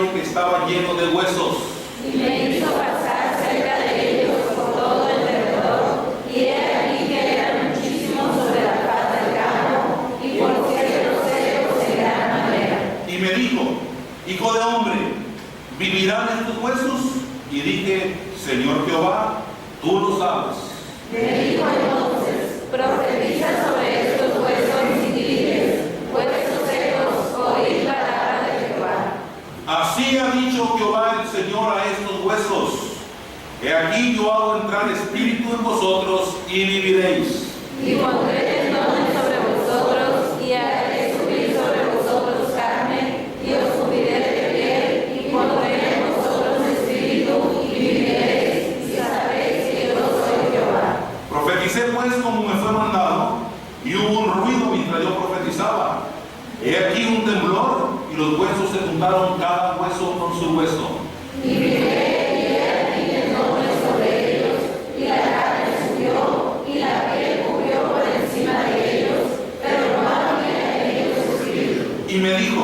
valle que estaba lleno de huesos. Y me hizo pasar cerca de ellos por todo el derredor, y he aquí que eran muchísimos sobre la faz del campo, y por ciertos secos de gran manera. Y me dijo: Hijo de hombre, ¿vivirán estos huesos? Y dije: Señor Jehová, tú lo sabes. Me dijo entonces: profetiza sobre estos huesos y diles: huesos secos, oíd palabra de Jehová. Así ha dicho Jehová el Señor a estos huesos: He aquí yo hago entrar espíritu en vosotros y viviréis. Y pondré tendones sobre vosotros, y haré subir sobre vosotros carne, y os cubriré de piel, y pondré en vosotros espíritu, y viviréis, y sabréis que yo soy Jehová. Profeticé pues como me fue mandado, y hubo un ruido mientras yo profetizaba. He aquí un temblor, y los huesos se juntaron cada hueso con su hueso. Y miré, y he aquí tendones sobre ellos, y la carne subió, y la piel cubrió por encima de ellos, pero no había en ellos espíritu. Y me dijo: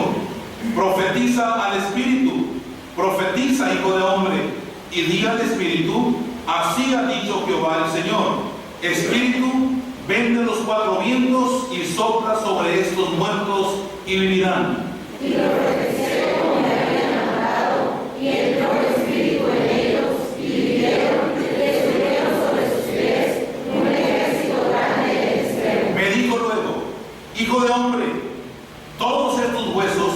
profetiza al espíritu, profetiza, hijo de hombre, y di al espíritu: así ha dicho Jehová el Señor: Espíritu, ven de los cuatro vientos y sopla sobre estos muertos y vivirán. Y lo profeticé como me habían mandado, y entró el espíritu en ellos, y vivieron, y estuvieron sobre sus pies un ejército grande en extremo. Me dijo luego: hijo de hombre, todos estos huesos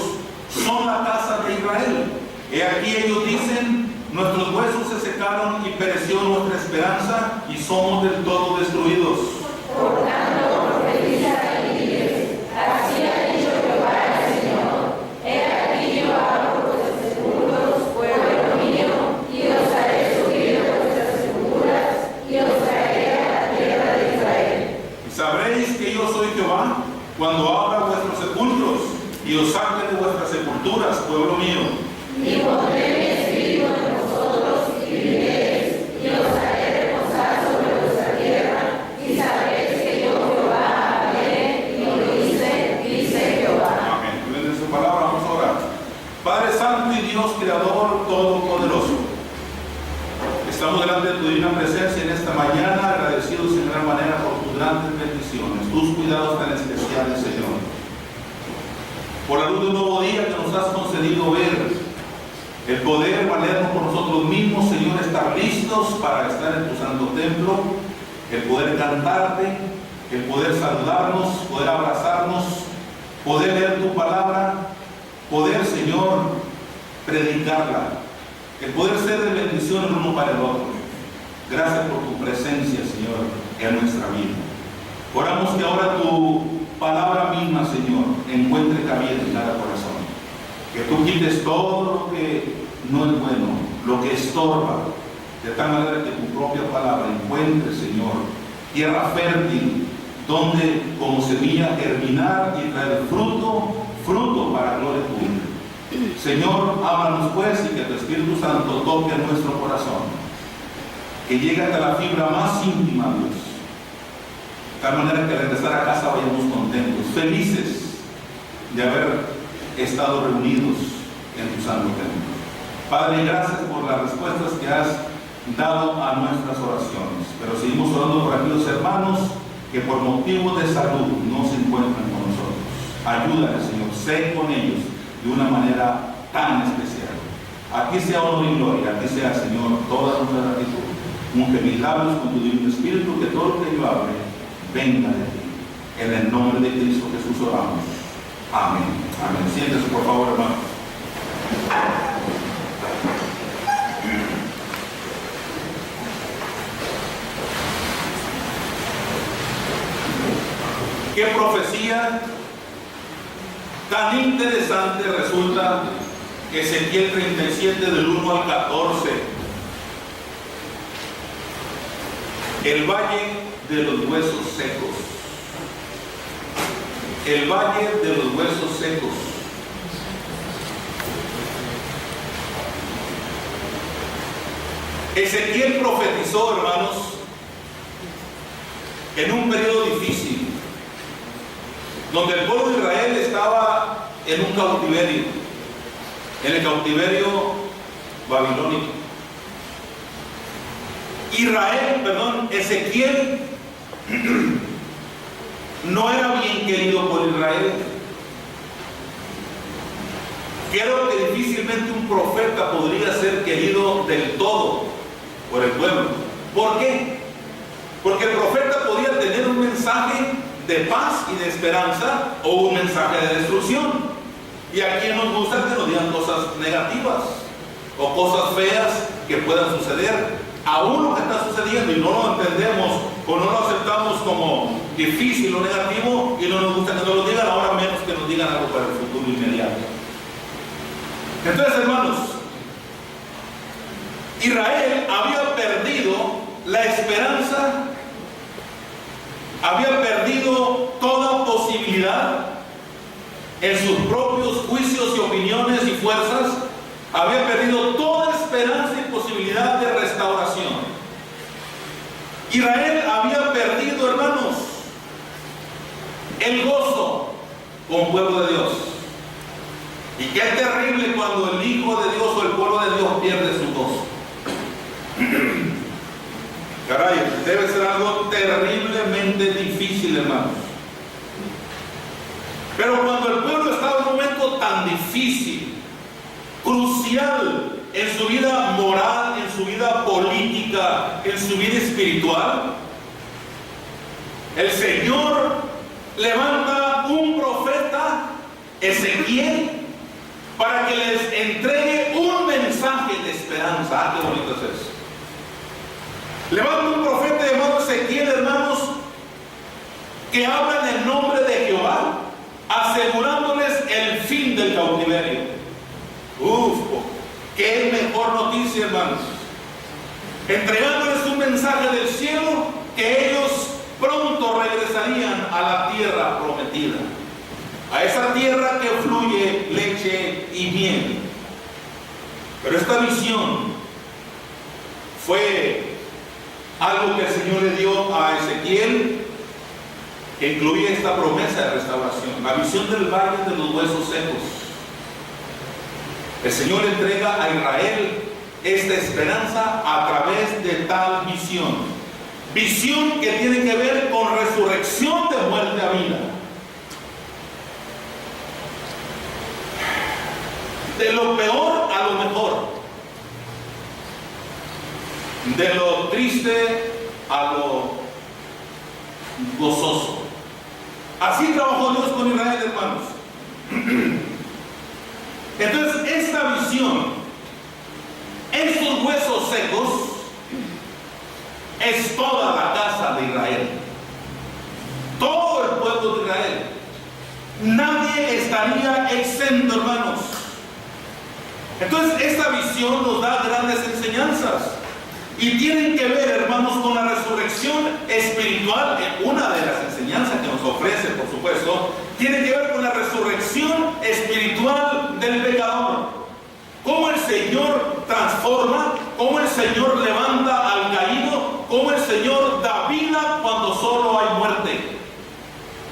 son la casa de Israel. He aquí ellos dicen: nuestros huesos se secaron y pereció nuestra esperanza, y somos del todo destruidos. Por tanto, profetiza y diles: así ha dicho Jehová el Señor: he aquí yo abro vuestros sepulcros, pueblo mío, y os haré subir de vuestras sepulturas, y os traeré a la tierra de Israel. Y sabréis que yo soy Jehová, cuando abra vuestros sepulcros y os saque de vuestras sepulturas, pueblo mío. Y pondré mi espíritu en vosotros, y viviréis, y os haré reposar sobre vuestra tierra, y sabréis que yo Jehová hablé, y lo hice, dice Jehová. Amén. En su palabra vamos a orar. Padre Santo y Dios Creador Todopoderoso, estamos delante de tu divina presencia en esta mañana, agradecidos en gran manera por tus grandes bendiciones, tus cuidados tan especiales, Señor. Por la luz de un nuevo día que nos has concedido ver, el poder valernos por nosotros mismos, Señor, estar listos para estar en tu santo templo, el poder cantarte, el poder saludarnos, poder abrazarnos, poder leer tu palabra, poder, Señor, predicarla, el poder ser de bendición el uno para el otro. Gracias por tu presencia, Señor, en nuestra vida. Oramos que ahora tu palabra misma, Señor, encuentre cabida en cada corazón. Que tú quites todo lo que no es bueno, lo que estorba, de tal manera que tu propia palabra encuentre, Señor, tierra fértil, donde como semilla germinar y traer fruto para gloria tuya. Señor, háblanos pues, y que tu Espíritu Santo toque a nuestro corazón, que llegue hasta la fibra más íntima, Dios, de tal manera que al regresar a casa vayamos contentos, felices de haber estado reunidos en tu santo templo. Padre, gracias por las respuestas que has dado a nuestras oraciones, pero seguimos orando por aquellos hermanos que por motivos de salud no se encuentran con nosotros. Ayúdales, Señor, sé con ellos de una manera tan especial. Aquí sea honor y gloria, aquí sea, Señor, toda nuestra gratitud. Unge mis labios con tu divino Espíritu, que todo lo que yo hable venga de ti. En el nombre de Cristo Jesús oramos. Amén. Amén. Siéntese, por favor, hermano. Qué profecía tan interesante resulta Ezequiel 37 del 1 al 14. El valle de los huesos secos. El valle de los huesos secos. Ezequiel profetizó, hermanos, en un periodo difícil, donde el pueblo de Israel estaba en un cautiverio. en el cautiverio babilónico. Ezequiel no era bien querido por Israel. Creo que difícilmente un profeta podría ser querido del todo por el pueblo. ¿Por qué? Porque el profeta podía tener un mensaje de paz y de esperanza o un mensaje de destrucción. Y a quien nos gusta que nos digan cosas negativas o cosas feas que puedan suceder. Aún lo que está sucediendo y no lo entendemos o no lo aceptamos como difícil o negativo y no nos gusta que nos lo digan, ahora menos que nos digan algo para el futuro inmediato. Entonces, hermanos, Israel había perdido la esperanza, había perdido toda posibilidad en sus propios juicios y opiniones y fuerzas, había perdido toda esperanza y posibilidad de restauración. Israel había perdido, hermanos, el gozo como pueblo de Dios. Y qué terrible cuando el Hijo de Dios o el pueblo de Dios pierde su gozo. Caray, debe ser algo terriblemente difícil, hermanos. Pero cuando el pueblo está en un momento tan difícil, crucial en su vida moral, en su vida política, en su vida espiritual, el Señor levanta un profeta, Ezequiel, para que les entregue un mensaje de esperanza. Ah, qué bonito es eso. Levanta un profeta llamado Ezequiel, hermanos, que habla en el nombre de Jehová, asegurándoles el fin del cautiverio. Qué mejor noticia, hermanos. Entregándoles un mensaje del cielo que ellos pronto regresarían a la tierra prometida, a esa tierra que fluye leche y miel. Pero esta visión fue algo que el Señor le dio a Ezequiel, que incluye esta promesa de restauración, la visión del valle de los huesos secos. El Señor le entrega a Israel esta esperanza a través de tal visión. Visión que tiene que ver con resurrección de muerte a vida. De lo peor a lo mejor. De lo triste a lo gozoso. Así trabajó Dios con Israel, hermanos. Entonces, esta visión, estos huesos secos, es toda la casa de Israel. Todo el pueblo de Israel. Nadie estaría exento, hermanos. Entonces, esta visión nos da grandes enseñanzas. Y tienen que ver, hermanos, con la resurrección espiritual. Una de las enseñanzas que nos ofrece, por supuesto, tiene que ver con la resurrección espiritual del pecador. Cómo el Señor transforma, cómo el Señor levanta al caído, cómo el Señor da vida cuando solo hay muerte.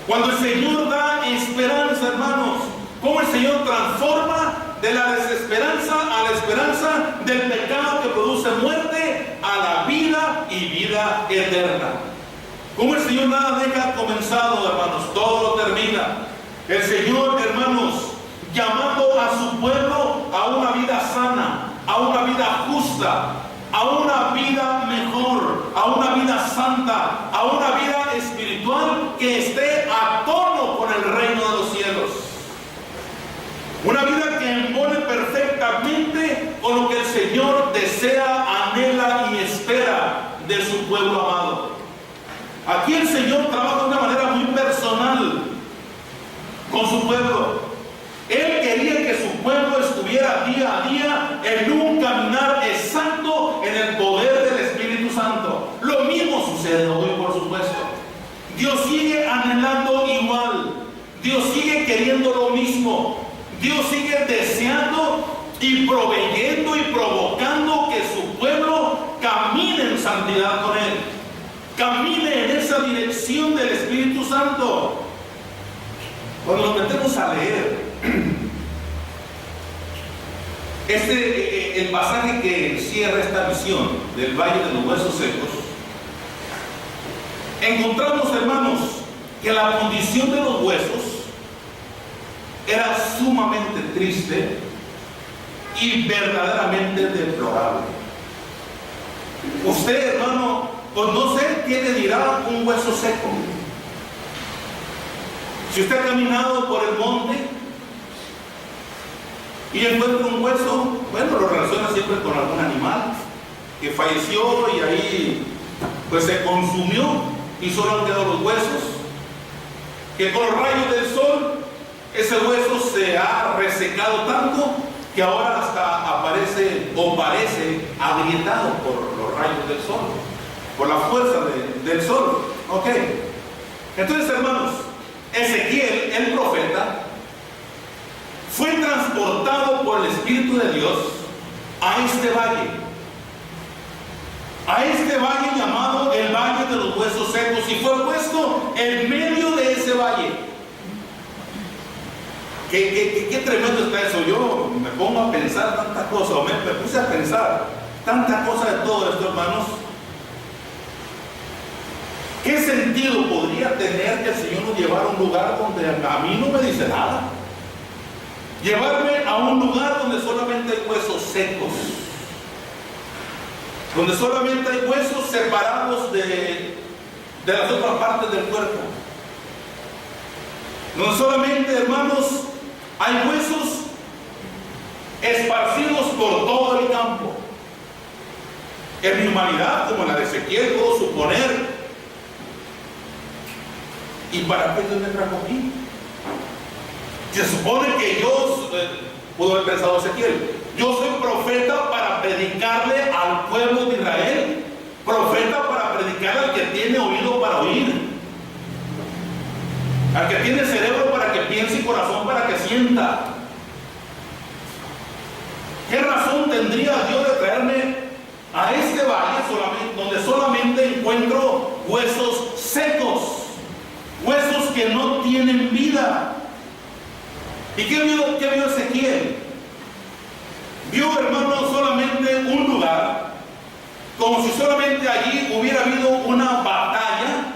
Cuando el Señor da esperanza, hermanos, cómo el Señor transforma de la desesperanza a la esperanza, del pecado que produce muerte a la vida y vida eterna. Como el Señor nada deja comenzado, hermanos, todo lo termina. El Señor, hermanos, llamando a su pueblo a una vida sana, a una vida justa, a una vida mejor, a una vida santa, a una vida espiritual que esté a tono con el reino de los cielos. Una vida que embone perfectamente con lo que el Señor desea, anhela y espera de su pueblo amado. Aquí el Señor trabaja de una manera muy personal con su pueblo. Él quería que su pueblo estuviera día a día en un caminar exacto en el poder del Espíritu Santo. Lo mismo sucede hoy, por supuesto. Dios sigue anhelando igual. Dios sigue queriendo lo mismo. Dios sigue deseando y proveyendo y provocando que su pueblo camine en santidad con Él. Camine en esa dirección del Espíritu Santo. Cuando nos metemos a leer el pasaje que cierra esta visión del Valle de los Huesos Secos, encontramos, hermanos, que la condición de los huesos era sumamente triste y verdaderamente deplorable. Usted, hermano, pues no sé qué le dirá un hueso seco. Si usted ha caminado por el monte y encuentra un hueso, bueno, lo relaciona siempre con algún animal que falleció y ahí pues se consumió y solo han quedado los huesos, que con los rayos del sol ese hueso se ha resecado tanto que ahora hasta aparece o parece agrietado por los rayos del sol, por la fuerza del sol. Ok. Entonces, hermanos, Ezequiel, el profeta, fue transportado por el Espíritu de Dios a este valle llamado el Valle de los Huesos Secos, y fue puesto en medio de ese valle. Qué tremendo está eso. Yo me pongo a pensar tantas cosas, o me puse a pensar tantas cosas de todo esto, hermanos. ¿Qué sentido podría tener que el Señor nos llevara a un lugar donde a mí no me dice nada? Llevarme a un lugar donde solamente hay huesos secos, donde solamente hay huesos separados de las otras partes del cuerpo, donde solamente, hermanos, hay huesos esparcidos por todo el campo. En mi humanidad, como la de Ezequiel, puedo suponer. ¿Y para qué Dios me trajo aquí? Se supone que yo, pudo haber pensado Ezequiel, yo soy profeta para predicarle al pueblo de Israel, profeta para predicarle al que tiene oído para oír, al que tiene cerebro para que piense y corazón para que sienta. ¿Qué razón tendría Dios de traerme a este valle donde solamente encuentro huesos secos, huesos que no tienen vida? ¿Y qué vio Ezequiel? Vio, hermano, solamente un lugar, como si solamente allí hubiera habido una batalla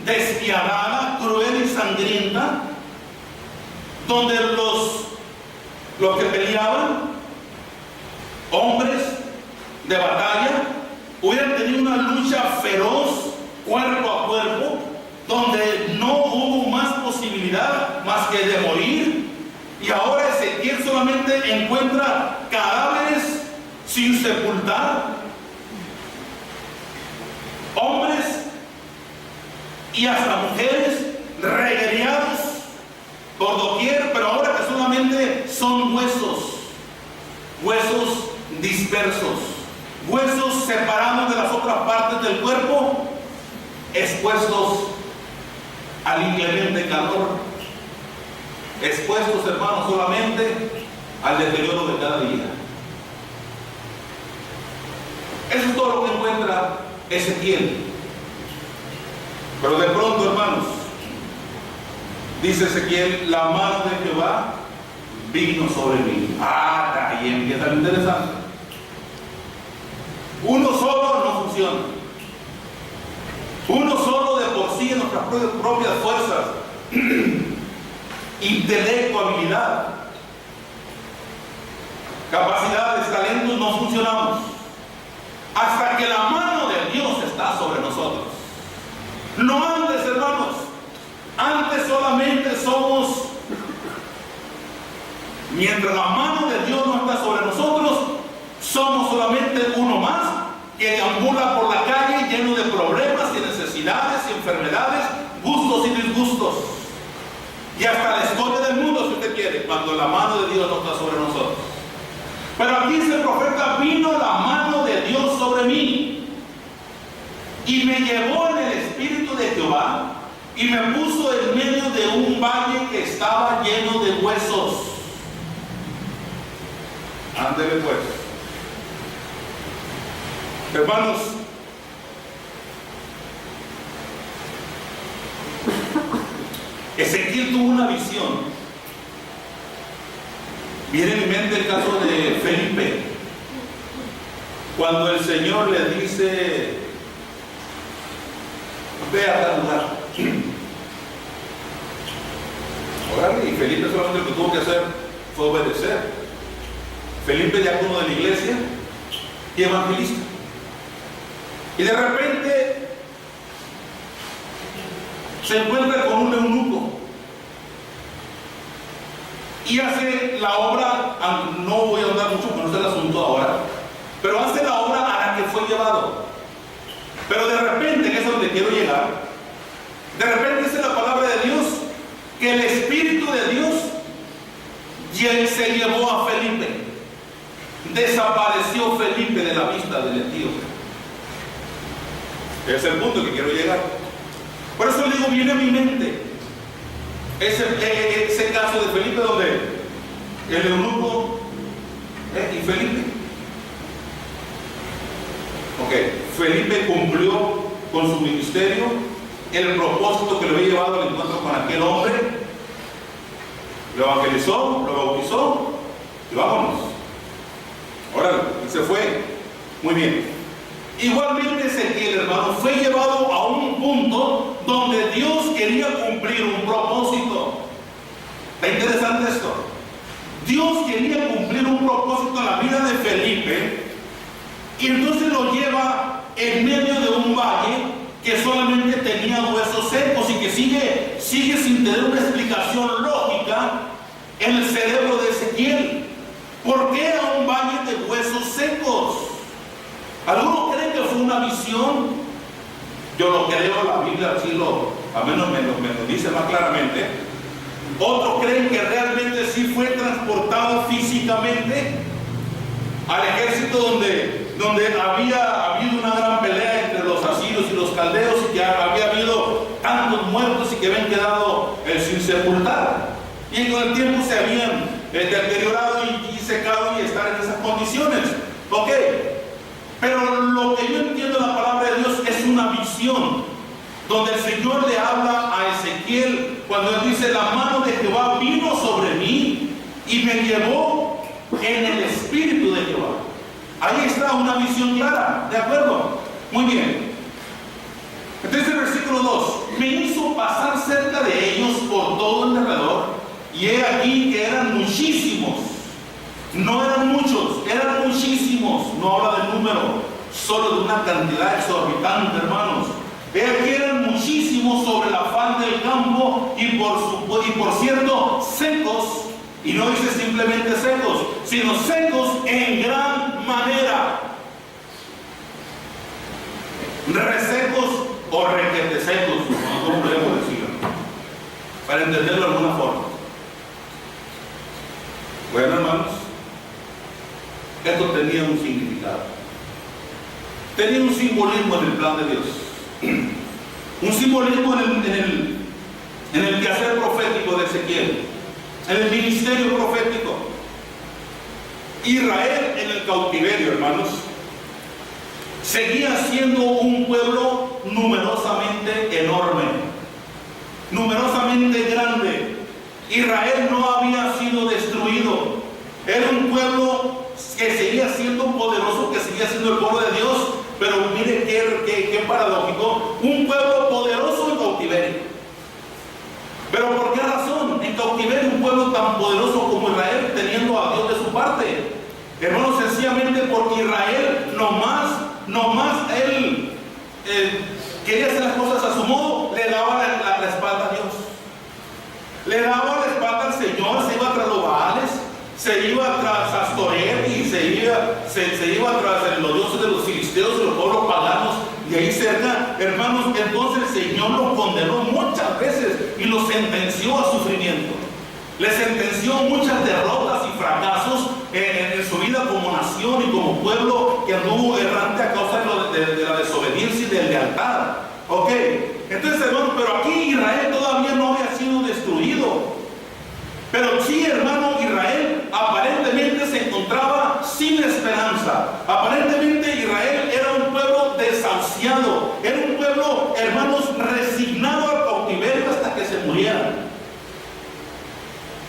despiadada, cruel y sangrienta, donde los que peleaban, hombres de batalla, hubieran tenido una lucha feroz, cuerpo a cuerpo, donde no hubo más posibilidad más que de morir. Y ahora Ezequiel solamente encuentra cadáveres sin sepultar, hombres y hasta mujeres reguereados por doquier, pero ahora que solamente son huesos dispersos, huesos separados de las otras partes del cuerpo, expuestos al inclemente calor, expuestos, hermanos, solamente al deterioro de cada día. Eso es todo lo que encuentra Ezequiel. Pero de pronto, hermanos, dice Ezequiel, la mano de Jehová vino sobre mí. Y empieza lo interesante. Uno solo no funciona. Uno solo de por sí en nuestras propias fuerzas, intelecto, habilidad, capacidades, talentos, no funcionamos hasta que la mano de Dios está sobre nosotros. No antes, hermanos. Antes solamente somos, mientras la mano de Dios no está sobre nosotros, somos solamente uno más que deambula por la calle lleno de problemas y necesidades y enfermedades, gustos y disgustos, y hasta la escoria del mundo, si usted quiere, cuando la mano de Dios no está sobre nosotros. Pero aquí dice el profeta, vino la mano de Dios sobre mí y me llevó en el espíritu de Jehová y me puso en medio de un valle que estaba lleno de huesos. Ándele pues. Hermanos, Ezequiel tuvo una visión Viene a mi mente el caso de Felipe, cuando el Señor le dice: ve a tal lugar. Órale, y Felipe solamente lo que tuvo que hacer fue obedecer. Felipe, diácono de la iglesia y evangelista. Y de repente se encuentra con un eunuco y hace la obra. No voy a hablar mucho, porque no es el asunto ahora, pero hace la obra a la que fue llevado. Pero de repente, que es donde quiero llegar, de repente dice la palabra de Dios que el Espíritu de Dios se llevó a Felipe. Desapareció Felipe de la vista del etíope. Ese es el punto que quiero llegar. Por eso le digo, viene a mi mente ese caso de Felipe, donde el eunuco y Felipe. Felipe cumplió con su ministerio, el propósito que le había llevado al encuentro con aquel hombre, lo evangelizó, lo bautizó y vámonos. Órale, y se fue. Muy bien. Igualmente Ezequiel, hermano, fue llevado a un punto donde Dios quería cumplir un propósito. Está interesante esto. Dios quería cumplir un propósito en la vida de Felipe, y entonces lo lleva en medio de un valle que solamente tenía huesos secos y que sigue sin tener una explicación lógica en el cerebro de Ezequiel. ¿Por qué a un valle de huesos secos? ¿Algunos creen que fue una visión? Yo lo creo, la Biblia así al menos me lo dice más claramente. Otros creen que realmente sí fue transportado físicamente al ejército donde había habido una gran pelea entre los asirios y los caldeos, y que había habido tantos muertos y que habían quedado sin sepultar, y con el tiempo se habían deteriorado y secado y estar en esas condiciones. Pero lo que yo entiendo en la palabra de Dios es una visión donde el Señor le habla a Ezequiel cuando él dice: la mano de Jehová vino sobre mí y me llevó en el espíritu de Jehová. Ahí está una visión clara, ¿de acuerdo? Muy bien. Entonces el versículo 2: me hizo pasar cerca de ellos por todo el derredor, y he aquí que eran muchísimos. No eran muchos, eran muchísimos. No habla de número, solo de una cantidad exorbitante, hermanos. He aquí eran muchísimos sobre la faz del campo, y por cierto, secos. Y no dice simplemente secos, sino secos en gran manera. Resecos o requete secos, no podemos decirlo, para entenderlo de alguna forma. Bueno, hermanos, esto tenía un significado. Tenía un simbolismo en el plan de Dios. Un simbolismo en el quehacer profético de Ezequiel, en el ministerio profético. Israel en el cautiverio, hermanos, seguía siendo un pueblo numerosamente enorme, numerosamente grande. Israel no había sido destruido. Era un pueblo que seguía siendo poderoso, que seguía siendo el pueblo de Dios. Pero mire qué paradójico: un pueblo poderoso en cautiverio. ¿Pero por qué razón? En cautiverio un pueblo tan poderoso como Israel, teniendo a Dios de su parte. Hermanos, sencillamente porque Israel nomás él quería hacer las cosas a su modo, le daba la espalda a Dios. Le daba la espalda al Señor, se iba tras los Baales, se iba tras Astoret y se iba tras los dioses de los filisteos, de los pueblos paganos, y ahí cerca, hermanos. Entonces el Señor los condenó muchas veces y los sentenció a sufrimiento. Les sentenció muchas derrotas y fracasos en su vida como nación y como pueblo que anduvo errante a causa de la desobediencia y de lealtad. Entonces, hermanos, pero aquí Israel todavía no había sido destruido. Pero sí, hermano, Israel aparentemente se encontraba sin esperanza. Aparentemente Israel era un pueblo desahuciado. Era un pueblo, hermanos, resignado al cautiverio hasta que se murieran.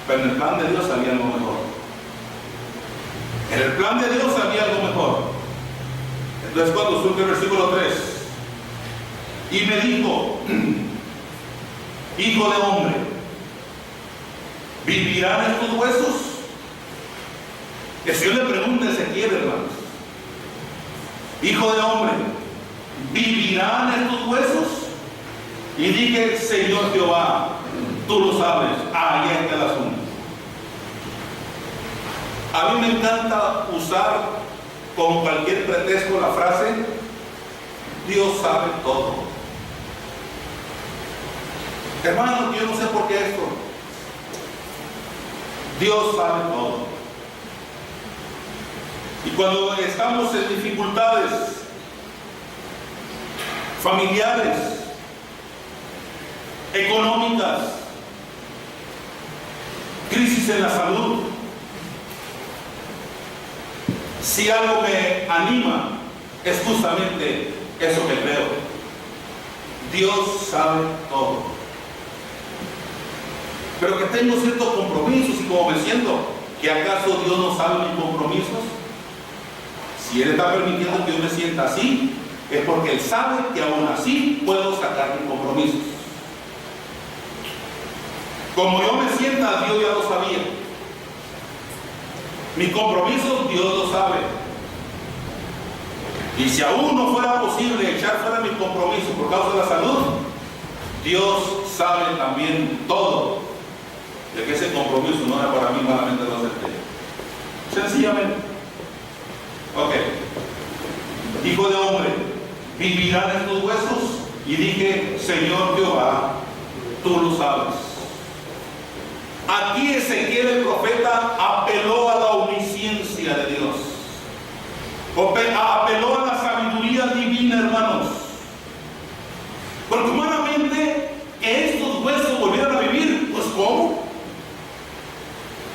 Pero en el plan de Dios había algo mejor. En el plan de Dios había algo mejor. Entonces cuando surge el versículo 3, y me dijo, hijo de hombre, ¿vivirán estos huesos? El Señor le pregunta a Ezequiel, hermanos, hijo de hombre, ¿vivirán estos huesos? Y dije, Señor Jehová, tú lo sabes. Ahí está el asunto. A mí me encanta usar con cualquier pretexto la frase, Dios sabe todo. Hermanos, yo no sé por qué esto. Dios sabe todo. Y cuando estamos en dificultades familiares, económicas, crisis en la salud, si algo me anima es justamente eso que creo. Dios sabe todo. Pero que tengo ciertos compromisos y como me siento, ¿que acaso Dios no sabe mis compromisos? Si Él está permitiendo que yo me sienta así, es porque Él sabe que aún así puedo sacar mis compromisos. Como yo me sienta, Dios ya lo sabía. Mis compromisos, Dios lo sabe. Y si aún no fuera posible echar fuera mis compromisos por causa de la salud, Dios sabe también todo. De que ese compromiso no era para mí, malamente lo acepté. Sencillamente. Ok. Hijo de hombre, ¿vivirán estos huesos? Y dije, Señor Jehová, tú lo sabes. Aquí Ezequiel el profeta apeló a la omnisciencia de Dios. Apeló a la sabiduría divina, hermanos. Porque humanamente que estos huesos volvieran a vivir, pues ¿cómo?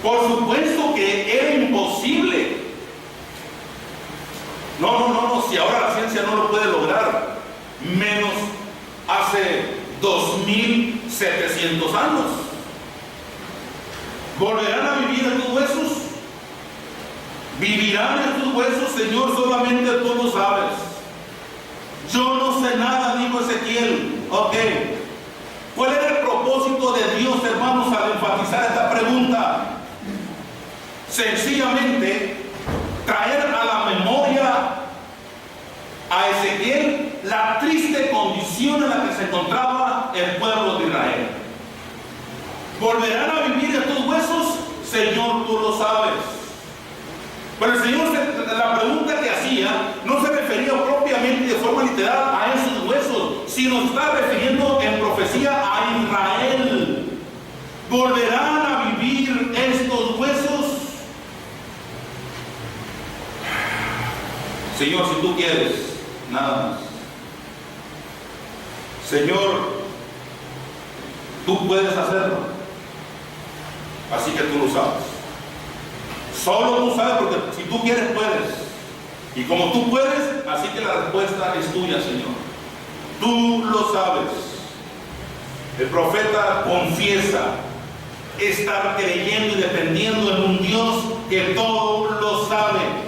Por supuesto que era imposible. No, si ahora la ciencia no lo puede lograr, menos hace 2700 años. ¿Volverán a vivir estos huesos? ¿Vivirán estos huesos? Señor, solamente tú lo sabes. Yo no sé nada, dijo Ezequiel. Ok. ¿Cuál era el propósito de Dios, hermanos, al enfatizar esta pregunta? Sencillamente, traer a la memoria a Ezequiel la triste condición en la que se encontraba el pueblo de Israel. ¿Volverán a vivir estos huesos? Señor, tú lo sabes. Pero el Señor, la pregunta que hacía, no se refería propiamente de forma literal a esos huesos, sino está refiriendo en profecía a Israel. ¿Volverán a vivir estos huesos? Señor, si tú quieres, nada más. Señor, tú puedes hacerlo. Así que tú lo sabes. Solo tú sabes, porque si tú quieres, puedes. Y como tú puedes, así que la respuesta es tuya, Señor. Tú lo sabes. El profeta confiesa estar creyendo y dependiendo en un Dios que todo lo sabe.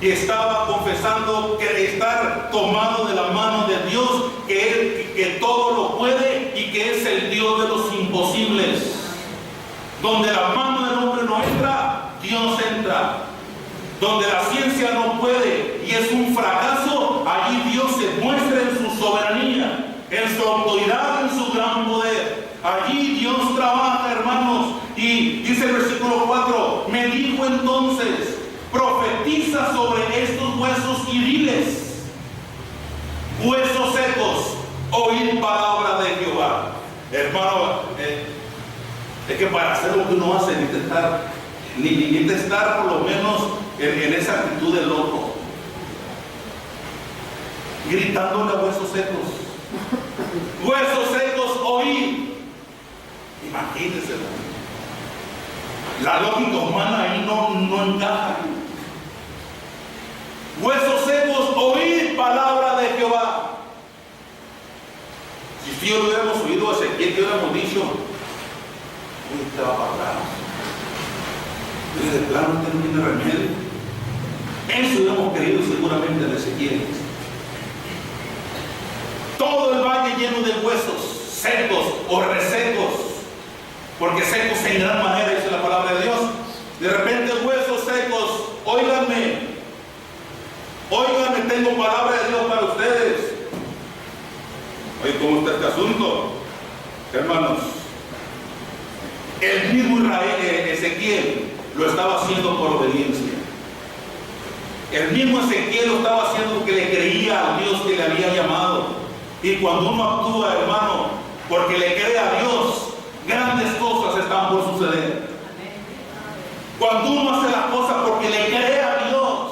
Y estaba confesando que estar tomado de la mano de Dios, que todo lo puede y que es el Dios de los imposibles. Donde la mano del hombre no entra, Dios entra. Donde la ciencia no puede y es un fracaso, allí Dios se muestra en su soberanía, en su autoridad, en su gran poder. Allí Dios trabaja, hermanos. Y dice el versículo 4, me dijo entonces, profetiza sobre estos huesos y diles, huesos secos, oíd palabra de Jehová. Hermano, es que para hacer lo que uno hace necesita estar por lo menos en esa actitud de loco, gritándole a huesos secos, huesos secos, oíd. Imagínense, la lógica humana ahí no encaja. Huesos secos, oíd palabra de Jehová. Si yo lo hubiéramos oído a Ezequiel, que hubiéramos dicho, te va a pagar. Y de plano no tiene remedio. Eso hemos creído seguramente de Ezequiel. Todo el valle lleno de huesos secos o resecos, porque secos en gran manera, dice la palabra de Dios. De repente huesos secos, óiganme, tengo palabra de Dios para ustedes. Oye, ¿cómo está este asunto? Hermanos, el mismo Ezequiel lo estaba haciendo por obediencia. El mismo Ezequiel lo estaba haciendo porque le creía al Dios que le había llamado. Y cuando uno actúa, hermano, porque le cree a Dios, grandes cosas están por suceder. Cuando uno hace las cosas porque le cree a Dios,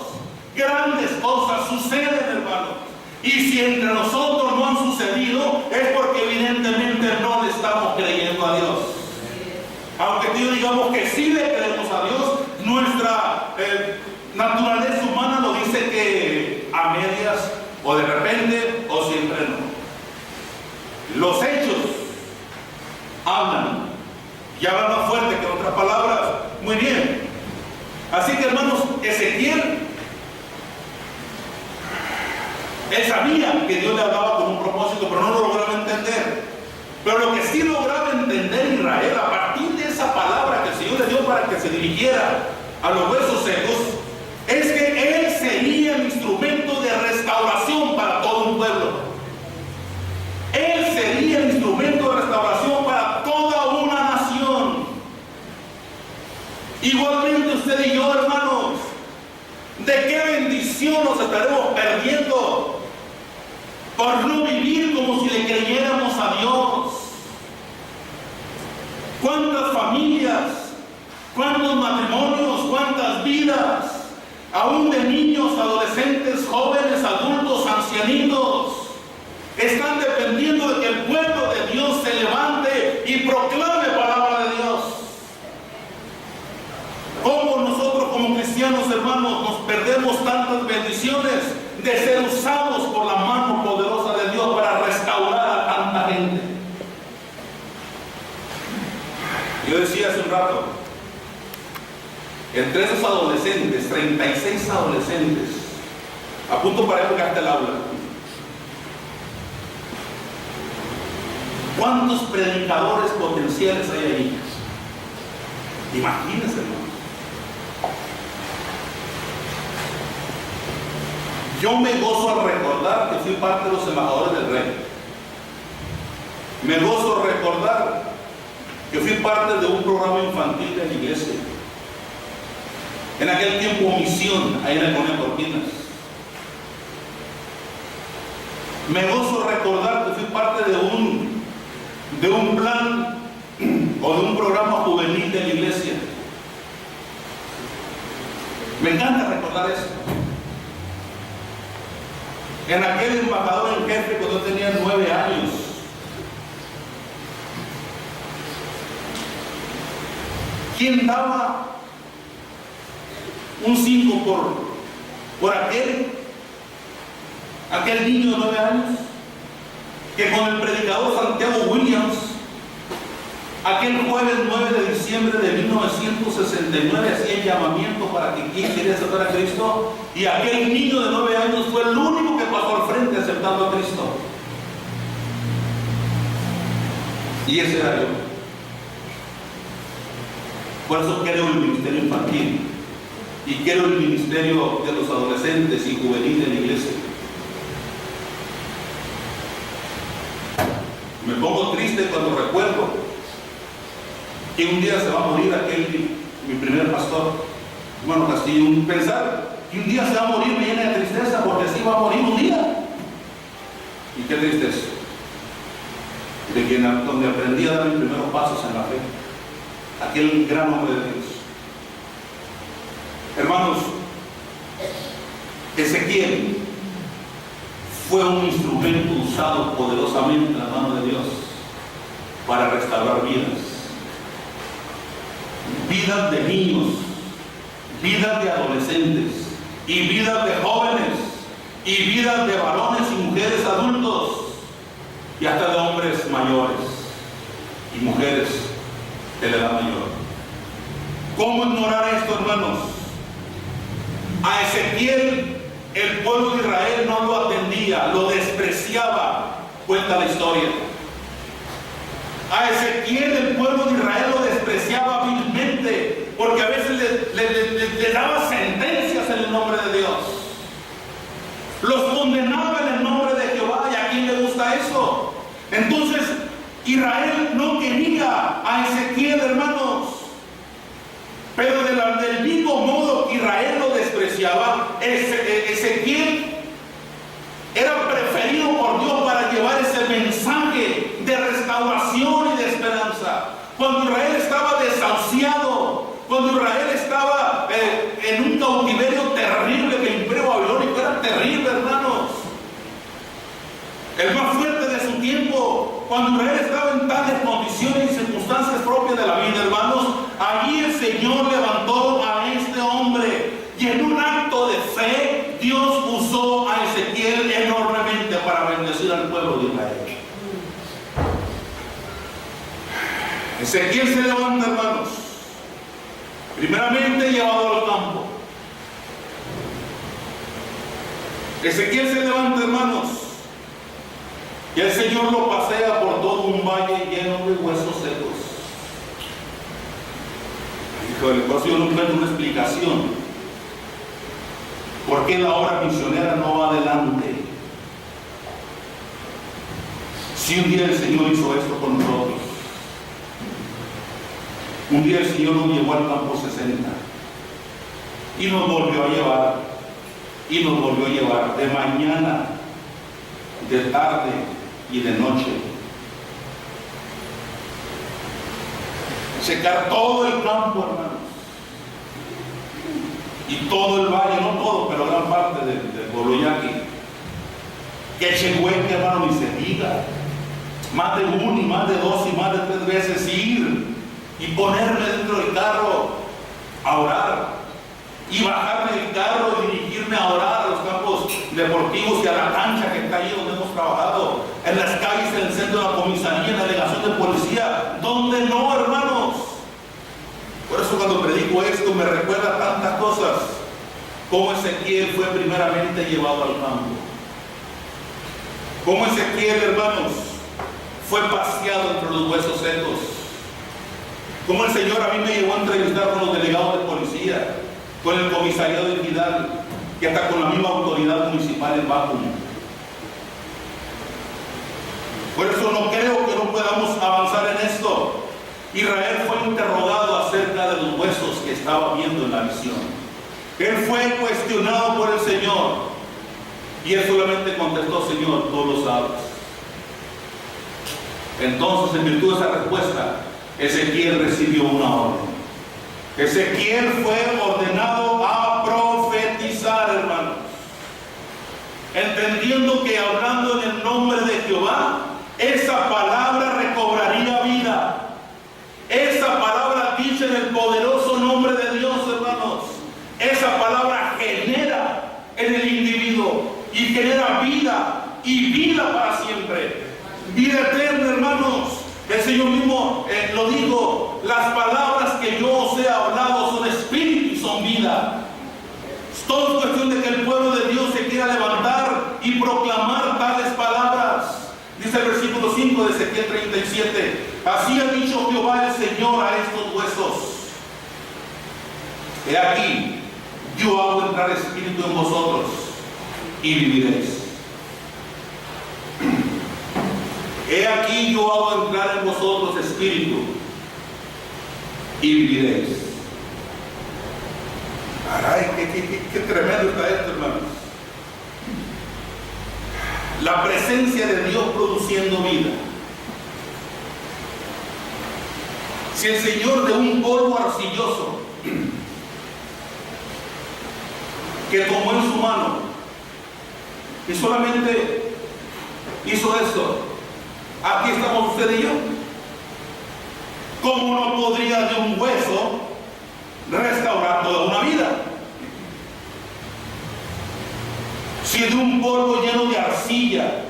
grandes cosas suceden, hermano. Y si entre nosotros no han sucedido, es porque evidentemente no le estamos creyendo a Dios. Aunque tú digamos que sí le creemos a Dios, nuestra naturaleza humana lo dice que a medias, o de repente, o siempre no. Los hechos hablan, y hablan más fuerte que otras palabras. Muy bien. Así que, hermanos, Ezequiel, él sabía que Dios le hablaba con un propósito, pero no lo lograba entender. Pero lo que sí lograba entender Israel, a partir de esa palabra que el Señor le dio para que se dirigiera a los huesos secos, es que él sería el instrumento de restauración para todo un pueblo. Él sería el instrumento de restauración para toda una nación. Igualmente usted y yo, hermanos, ¿de qué bendición nos estaremos perdiendo por no vivir como si le creyéramos a Dios? ¿Cuántas familias, cuántos matrimonios, cuántas vidas, aún de niños, adolescentes, jóvenes, adultos, ancianitos, están dependiendo de que el pueblo de Dios se levante y proclame palabra de Dios? ¿Cómo nosotros como cristianos, hermanos, nos perdemos tantas bendiciones de ser usados por la mano poderosa de Dios para restaurar a tanta gente? Yo decía hace un rato, entre esos adolescentes, 36 adolescentes, a punto para época hasta el aula, ¿cuántos predicadores potenciales hay ahí? Imagínense, hermano. Yo me gozo al recordar que fui parte de los embajadores del Rey. Me gozo al recordar que fui parte de un programa infantil de la iglesia. En aquel tiempo, Misión, ahí en la colonia Cortinas. Me gozo recordar que fui parte de un plan o de un programa juvenil de la iglesia. Me encanta recordar eso. En aquel embajador en jefe, cuando yo tenía 9 años, ¿quién daba un 5 por aquel niño de 9 años? Que con el predicador Santiago Williams, aquel jueves 9 de diciembre de 1969, hacía el llamamiento para que quien quería aceptar a Cristo, y aquel niño de 9 años fue el único que pasó al frente aceptando a Cristo. Y ese era yo. Por eso quiero el ministerio infantil y quiero el ministerio de los adolescentes y juveniles de la iglesia. Me pongo triste cuando recuerdo que un día se va a morir mi primer pastor, hermano Castillo. Pensar que un día se va a morir me llena de tristeza, porque sí va a morir un día. Y qué tristeza, de quien donde aprendí a dar mis primeros pasos en la fe, aquel gran hombre de Dios. Hermanos, Ezequiel fue un instrumento usado poderosamente en la mano de Dios para restaurar vidas de niños, vidas de adolescentes, y vidas de jóvenes, y vidas de varones y mujeres adultos, y hasta de hombres mayores y mujeres de la edad mayor. ¿Cómo ignorar esto, hermanos? A Ezequiel el pueblo de Israel no lo atendía, lo despreciaba, cuenta la historia. A Ezequiel el pueblo de Israel lo despreciaba vilmente, porque a veces le daba sentencias en el nombre de Dios. Los condenaba en el nombre de Jehová, y a quién le gusta eso. Entonces Israel no quería a Ezequiel, hermanos. Pero del mismo modo que Israel lo despreciaba, Ezequiel era preferido por Dios para llevar ese mensaje de restauración y de esperanza. Cuando Israel estaba desahuciado, cuando Israel estaba en un cautiverio terrible, que el imperio babilónico era terrible, hermanos, el más fuerte de su tiempo, cuando Israel estaba en tales condiciones y circunstancias propias de la vida, hermanos, allí el Señor levantó a este hombre, y en un acto de fe Dios usó a Ezequiel enormemente para bendecir al pueblo de Israel. Ezequiel se levanta, hermanos, primeramente llevado al campo. Ezequiel se levanta, hermanos, y el Señor lo pasea por todo un valle lleno de huesos secos. Híjole, por eso yo no encuentro una explicación. ¿Por qué la obra misionera no va adelante? Si un día el Señor hizo esto con nosotros. Un día el Señor nos llevó al campo 60 y nos volvió a llevar, y nos volvió a llevar de mañana, de tarde y de noche. Secar todo el campo, hermanos, y todo el valle, no todo, pero gran parte del pueblo yaqui. Que Chehueque, hermano, ni se diga. Más de uno, y más de dos, y más de tres veces ir y ponerme dentro del carro a orar, y bajarme del carro y dirigirme a orar a los campos deportivos y a la cancha que está ahí donde hemos trabajado, en las calles, en el centro de la comisaría, en la delegación de policía, donde no, hermanos. Por eso cuando predico esto me recuerda tantas cosas, como Ezequiel fue primeramente llevado al campo, como Ezequiel, hermanos, fue paseado entre los huesos secos, como el Señor a mí me llevó a entrevistar con los delegados de policía, con el comisariado de Vidal, y hasta con la misma autoridad municipal en Bacum. Por eso no creo que no podamos avanzar en esto. Israel fue interrogado acerca de los huesos que estaba viendo en la visión. Él fue cuestionado por el Señor, y él solamente contestó: Señor, tú lo sabes. Entonces, en virtud de esa respuesta, Ezequiel recibió una orden. Ezequiel fue ordenado a profetizar, hermanos, entendiendo que hablando en el nombre de Jehová, esa palabra recobraría vida. Esa palabra dicha en el poderoso nombre de Dios, hermanos, esa palabra genera en el individuo, y genera vida, y vida para siempre, vida eterna, hermanos. El Señor mismo lo dijo: las palabras que yo os he hablado son espíritu y son vida. Es todo cuestión de que el pueblo de Dios se quiera levantar y proclamar tales palabras. Dice el versículo 5 de Ezequiel 37: así ha dicho Jehová el Señor a estos huesos: he aquí, yo hago entrar espíritu en vosotros y viviréis. He aquí, yo hago entrar en vosotros espíritu y viviréis. Caray, qué tremendo está esto, hermanos. La presencia de Dios produciendo vida. Si el Señor de un polvo arcilloso que tomó en su mano y solamente hizo esto, aquí estamos usted y yo, ¿cómo no podría de un hueso restaurar toda una vida? Si de un polvo lleno de arcilla,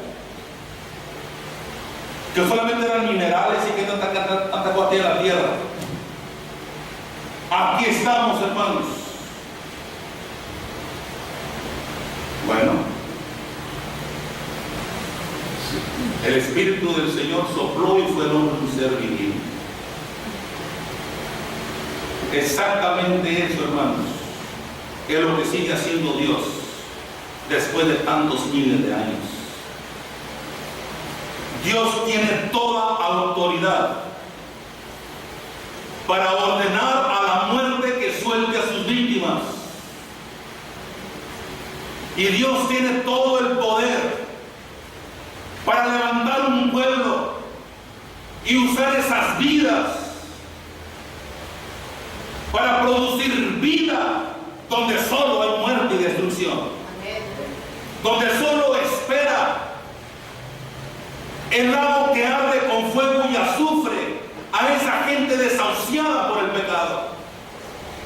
que solamente eran minerales y que tanta cosa tiene la tierra, aquí estamos, hermanos. Bueno, el Espíritu del Señor sopló y fue el hombre un ser viviente. Exactamente eso, hermanos, es lo que sigue haciendo Dios después de tantos miles de años. Dios tiene toda autoridad para ordenar a la muerte que suelte a sus víctimas. Y Dios tiene todo el poder para levantar un pueblo y usar esas vidas para producir vida donde solo hay muerte y destrucción, donde solo espera el lago que arde con fuego y azufre a esa gente desahuciada por el pecado.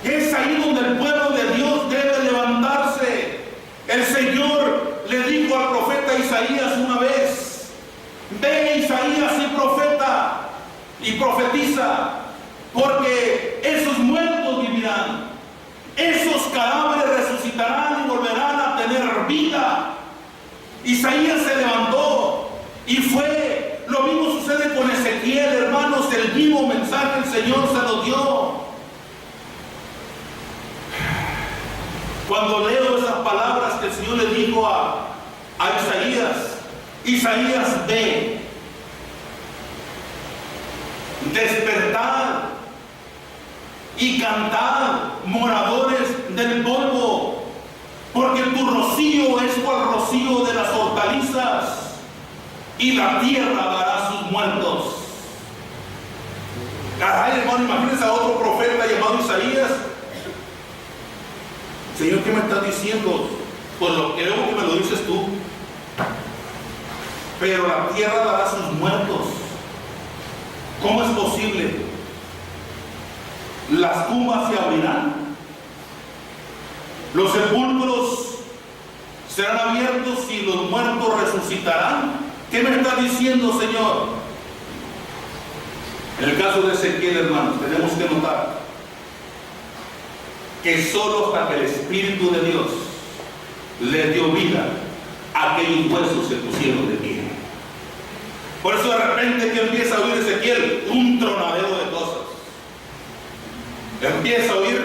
Y es ahí donde el pueblo de Dios debe levantarse. El Señor le dijo al profeta Isaías una vez: ve, Isaías, y profetiza, porque esos muertos vivirán, esos cadáveres resucitarán y volverán a tener vida. Isaías se levantó y fue. Lo mismo sucede con Ezequiel, hermanos. El mismo mensaje el Señor se lo dio. Cuando leo esas palabras que el Señor le dijo a Isaías: Isaías, ve, despertad y cantad, moradores del polvo, porque tu rocío es cual rocío de las hortalizas, y la tierra dará sus muertos. Caray, hermano, imagínense a otro profeta llamado Isaías. Señor, ¿qué me estás diciendo? Pues lo creo que me lo dices tú. Pero la tierra dará sus muertos. ¿Cómo es posible? Las tumbas se abrirán, los sepulcros serán abiertos y los muertos resucitarán. ¿Qué me está diciendo, Señor? En el caso de Ezequiel, hermanos, tenemos que notar que solo hasta que el Espíritu de Dios le dio vida, aquellos huesos se pusieron de pie. Por eso de repente que empieza a oír Ezequiel un tronadero de cosas, empieza a oír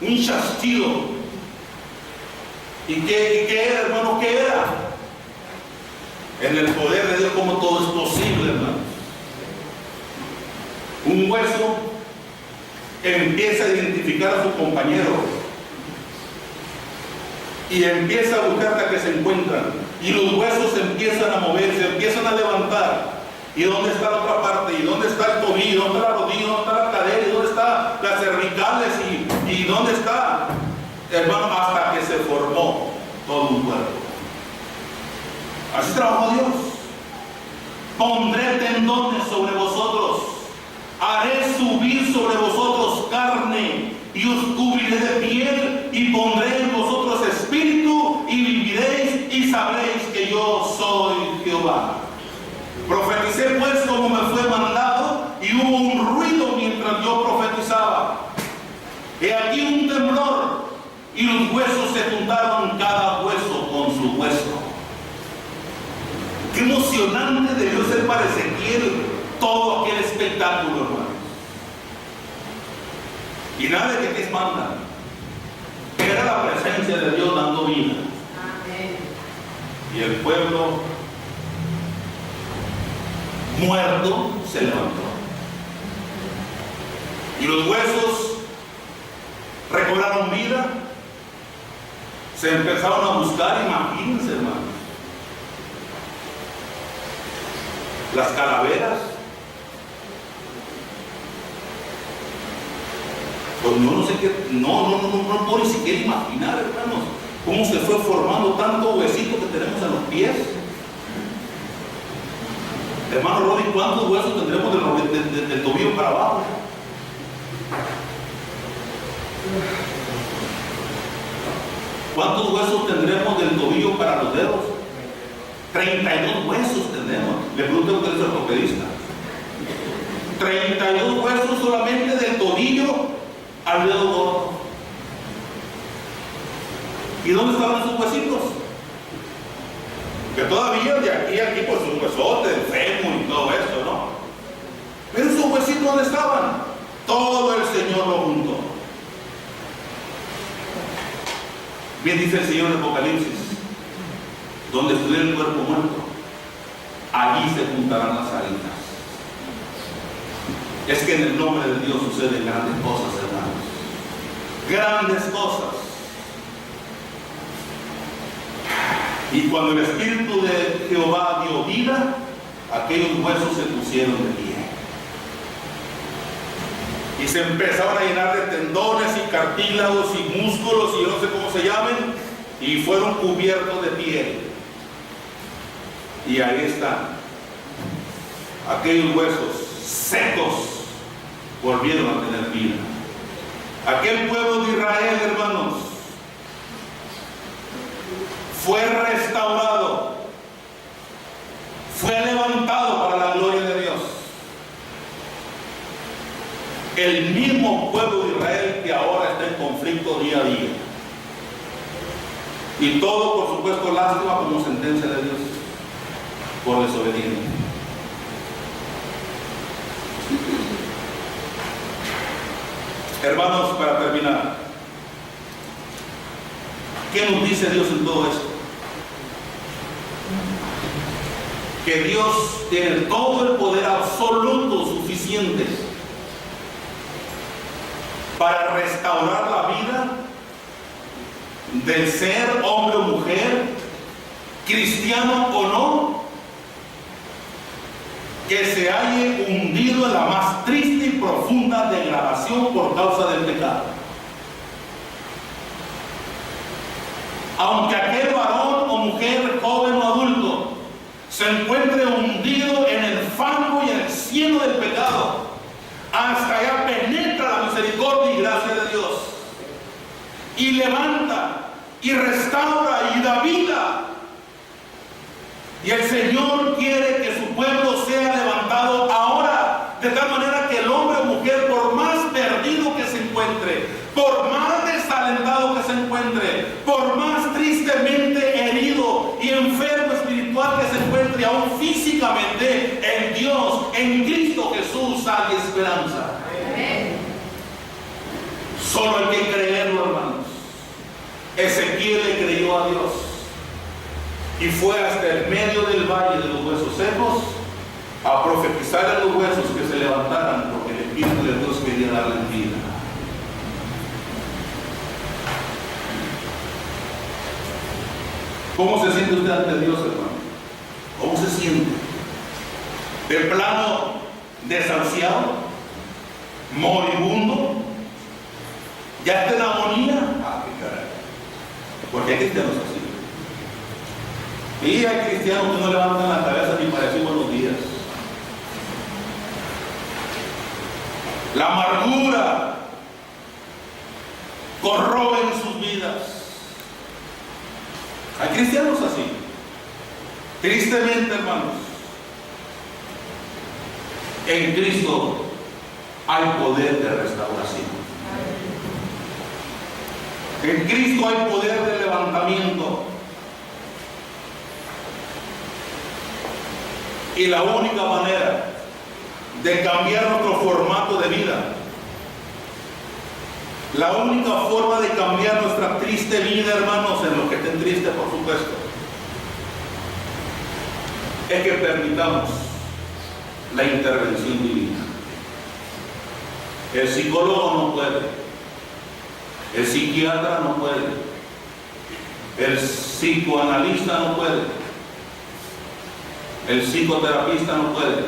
un chasquido. ¿Y qué era, hermano? ¿Qué era? En el poder de Dios, como todo es posible, hermanos. Un hueso empieza a identificar a su compañero y empieza a buscar hasta que se encuentran, y los huesos empiezan a moverse, empiezan a levantar. ¿Y dónde está la otra parte? ¿Y dónde está el tobillo? ¿Dónde está la rodilla? ¿Dónde está la cadera? ¿Y dónde están las cervicales? ¿Y dónde está, hermano? Hasta que se formó todo un cuerpo. Así trabajó Dios. Pondré tendones sobre vosotros, haré subir sobre vosotros carne, y os cubriré de piel, y pondré en vosotros espíritu, y viviréis, y sabréis que yo soy Jehová. Profeticé pues como me fue mandado, y hubo un ruido mientras yo profetizaba. He aquí un temblor, y los huesos se juntaron cada hueso con su hueso. Qué emocionante debió ser para Ezequiel todo aquel espectáculo, hermanos. Y nada de que manda. Era la presencia de Dios dando vida. Amén. Y el pueblo muerto se levantó. Y los huesos recobraron vida. Se empezaron a buscar, imagínense, hermanos. Las calaveras. Pues yo no sé qué, no puedo ni siquiera imaginar, hermanos, cómo se fue formando tanto huesito que tenemos en los pies. Hermano Robin, ¿cuántos huesos tendremos del tobillo para abajo? ¿Cuántos huesos tendremos del tobillo para los dedos? 32 huesos tendremos. Le pregunto a usted, es ortopedista. 32 huesos solamente del tobillo al dedo gordo. ¿Y dónde estaban esos huesitos? Que todavía de aquí a aquí, pues un huesote, el fémur y todo esto, ¿no? Pero esos huesitos, ¿dónde estaban? Todo el Señor lo juntó. Bien dice el Señor en Apocalipsis: donde estuviera el cuerpo muerto, allí se juntarán las harinas. Es que en el nombre de Dios suceden grandes cosas, hermanos. Grandes cosas. Y cuando el Espíritu de Jehová dio vida, aquellos huesos se pusieron de pie. Y se empezaron a llenar de tendones y cartílagos y músculos y yo no sé cómo se llamen, y fueron cubiertos de piel. Y ahí están. Aquellos huesos secos volvieron a tener vida. Aquel pueblo de Israel, hermanos, fue restaurado, fue levantado para la gloria de Dios. El mismo pueblo de Israel que ahora está en conflicto día a día. Y todo, por supuesto, lástima como sentencia de Dios por desobediencia. Hermanos, para terminar, ¿qué nos dice Dios en todo esto? Que Dios tiene todo el poder absoluto suficiente para restaurar la vida del ser, hombre o mujer, cristiano o no, que se halle hundido en la más triste y profunda degradación por causa del pecado. Aunque aquel varón o mujer, joven o adulto, se encuentre hundido en el fango y en el cieno del pecado, hasta allá penetra la misericordia y gracia de Dios, y levanta, y restaura, y da vida. Y el Señor quiere que su pueblo sea levantado ahora, de tal manera que el hombre o mujer, por más perdido que se encuentre, por más desalentado que se encuentre, por más tristemente herido y enfermo espiritual que se encuentre, aún físicamente, en Dios, en Cristo Jesús hay esperanza. Amén. Solo hay que creerlo, hermanos. Ezequiel le creyó a Dios y fue hasta el medio del valle de los huesos secos a profetizar a los huesos que se levantaran, porque el Espíritu de Dios quería darles vida. ¿Cómo se siente usted ante Dios, hermano? ¿Cómo se siente? ¿De plano desahuciado? ¿Moribundo? ¿Ya está en agonía? Ah, qué caray. Porque hay cristianos así. Y hay cristianos que no levantan la cabeza ni para decir buenos días. La amargura corroe en sus vidas. Hay cristianos así. Tristemente, hermanos, en Cristo hay poder de restauración. En Cristo hay poder de levantamiento. Y la única manera de cambiar nuestro formato de vida, la única forma de cambiar nuestra triste vida, hermanos, en lo que estén tristes, por supuesto, es que permitamos la intervención divina. El psicólogo no puede, el psiquiatra no puede, el psicoanalista no puede, el psicoterapista no puede,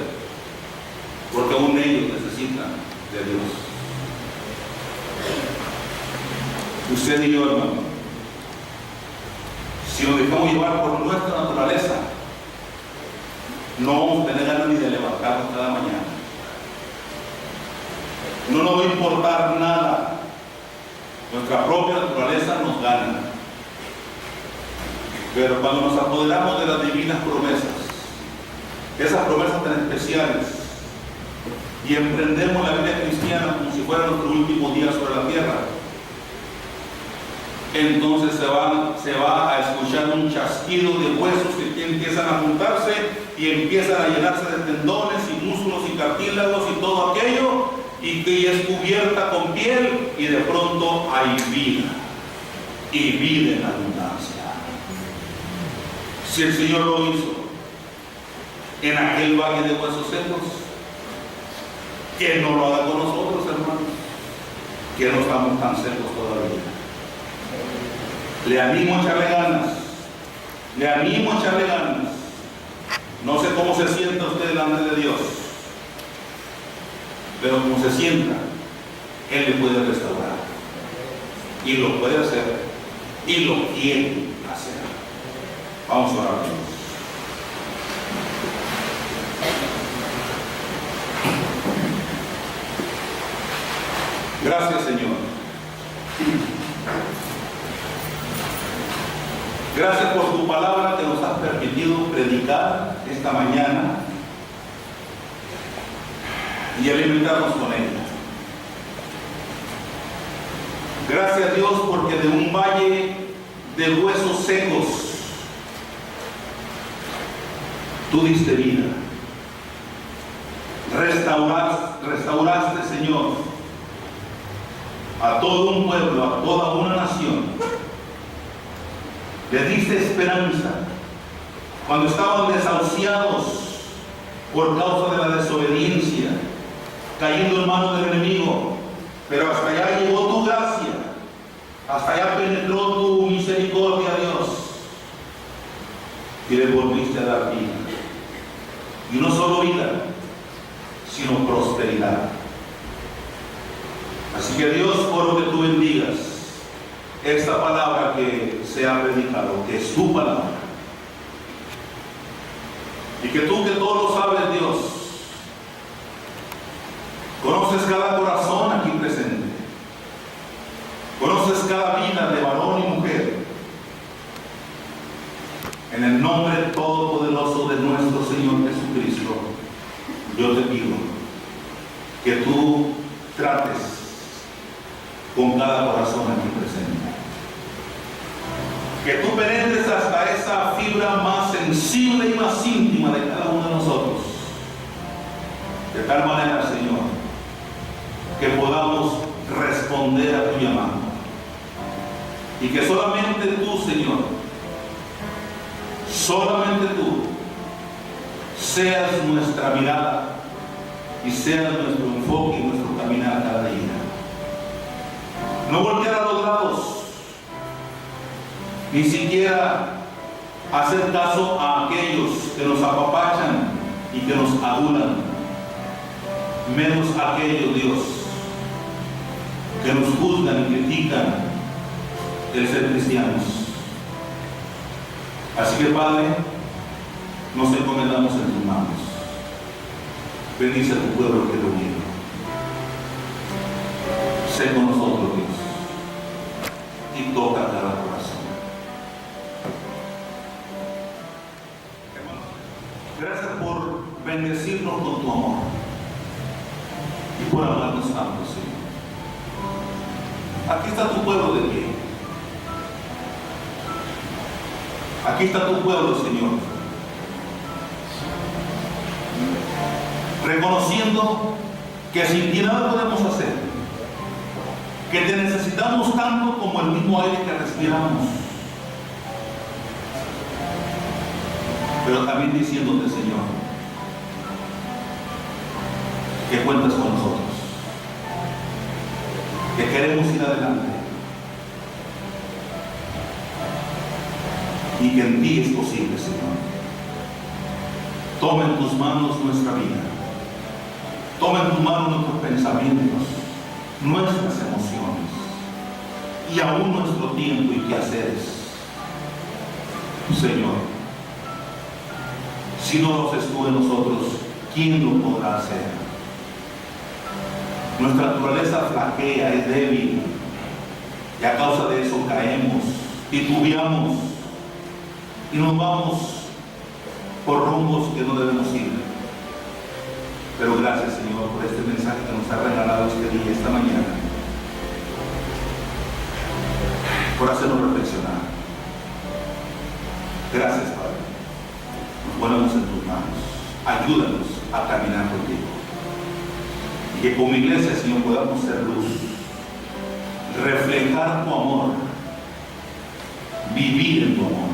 porque aún ellos necesitan de Dios. Usted y yo, hermano, si nos dejamos llevar por nuestra naturaleza, no vamos a tener ganas ni de levantarnos cada mañana. No nos va a importar nada. Nuestra propia naturaleza nos gana. Pero cuando nos apoderamos de las divinas promesas, esas promesas tan especiales, y emprendemos la vida cristiana como si fuera nuestro último día sobre la tierra, entonces se va a escuchar un chasquido de huesos que empiezan a juntarse y empiezan a llenarse de tendones y músculos y cartílagos y todo aquello, y que es cubierta con piel, y de pronto hay vida, y vida en abundancia. Si el Señor lo hizo en aquel valle de huesos secos, que no lo haga con nosotros, hermanos, que no estamos tan secos todavía. Le animo a echarle ganas, le animo a echarle ganas. No sé cómo se sienta usted delante de Dios, pero como se sienta, Él le puede restaurar, y lo puede hacer, y lo quiere hacer. Vamos a orar a Dios. Gracias, Señor. Gracias por tu palabra que nos has permitido predicar esta mañana y alimentarnos con ella. Gracias, Dios, porque de un valle de huesos secos tú diste vida. Restauraste, Señor, a todo un pueblo, a toda una nación. Le diste esperanza cuando estaban desahuciados por causa de la desobediencia, cayendo en manos del enemigo. Pero hasta allá llegó tu gracia, hasta allá penetró tu misericordia, Dios, y le volviste a dar vida. Y no solo vida, sino prosperidad. Así que Dios, oro que tú bendigas esta palabra que se ha predicado, que es tu palabra. Y que tú, que todo lo sabes, Dios, conoces cada corazón aquí presente, conoces cada vida de varón y mujer. En el nombre todopoderoso de nuestro Señor Jesucristo, yo te pido que tú trates con cada corazón aquí presente. Que tú penetres hasta esa fibra más sensible y más íntima de cada uno de nosotros. De tal manera, Señor, que podamos responder a tu llamado. Y que solamente tú, Señor, solamente tú, seas nuestra mirada y seas nuestro enfoque y nuestro caminar cada día. No voltear a los lados, ni siquiera hacer caso a aquellos que nos apapachan y que nos adulan, menos a aquellos, Dios, que nos juzgan y critican el ser cristianos. Así que, Padre, nos encomendamos en tus manos. Bendice a tu pueblo que lo unido. Sé con nosotros, Dios, y toca cada corazón. Hermanos, gracias por bendecirnos con tu amor y por hablarnos tanto, Señor. Aquí está tu pueblo de pie. Aquí está tu pueblo, Señor, reconociendo que sin ti nada podemos hacer, que te necesitamos tanto como el mismo aire que respiramos, pero también diciéndote, Señor, que cuentas con nosotros, que queremos ir adelante y que en ti es posible, Señor. Toma en tus manos nuestra vida, toma en tus manos nuestros pensamientos, nuestras emociones y aún nuestro tiempo y quehaceres. Señor, si no lo haces tú en nosotros, ¿quién lo podrá hacer? Nuestra naturaleza flaquea, es débil, y a causa de eso caemos, titubeamos y nos vamos por rumbos que no debemos ir. Pero gracias, Señor, por este mensaje que nos ha regalado este día, esta mañana. por hacernos reflexionar. Gracias, Padre. Nos ponemos en tus manos. Ayúdanos a caminar contigo. Y que como iglesia, Señor, podamos ser luz, reflejar tu amor, vivir en tu amor,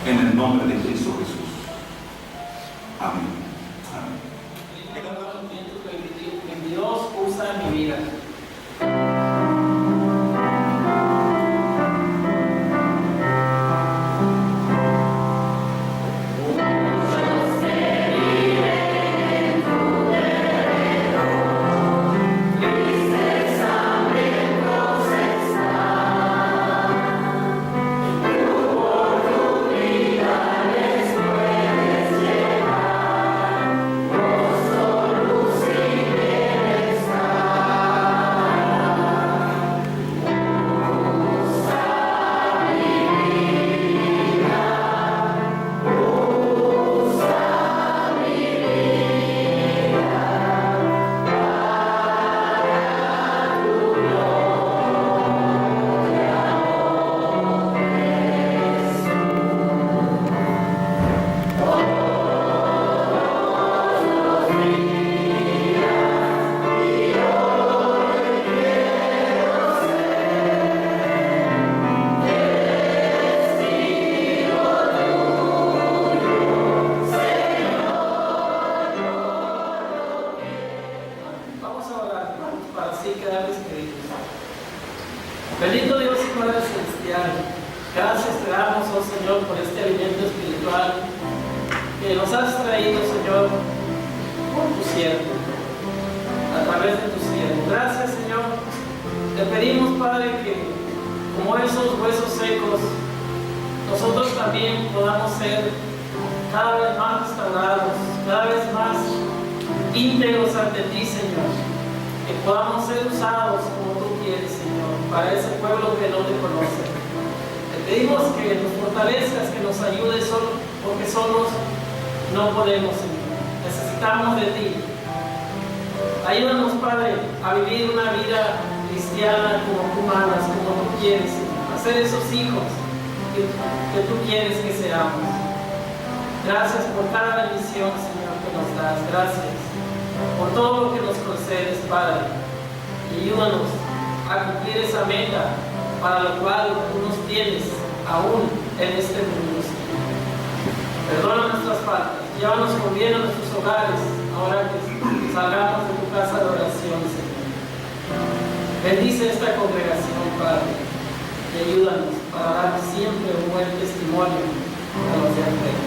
en el nombre de Cristo Jesús. Amén. Amén. 22 usa mi vida. Bendito Dios y Padre Celestial, gracias te damos, oh Señor, por este alimento espiritual que nos has traído, Señor, por tu siervo, a través de tu siervo. Gracias, Señor. Te pedimos, Padre, que como esos huesos secos, nosotros también podamos ser cada vez más restaurados, cada vez más íntegros ante ti, Señor. Que podamos ser usados como tú quieres, Señor, para ese pueblo que no te conoce. Te pedimos que nos fortalezcas, que nos ayudes solo, porque solos no podemos, Señor. Necesitamos de ti. Ayúdanos, Padre, a vivir una vida cristiana como tú mandas, como tú quieres, Señor. A ser esos hijos que tú quieres que seamos. Gracias por cada bendición, Señor, que nos das. Gracias por todo lo que nos concedes, Padre. Y ayúdanos a cumplir esa meta para lo cual tú nos tienes aún en este mundo, Señor. Perdona nuestras faltas, llévanos con bien a nuestros hogares ahora que salgamos de tu casa de oración, Señor. Bendice esta congregación, Padre, y ayúdanos para dar siempre un buen testimonio a los de afuera.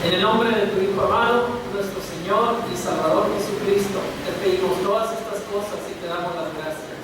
En el nombre de tu Hijo amado, nuestro Señor y Salvador Jesucristo, te pedimos todas estas cosas y te damos las gracias.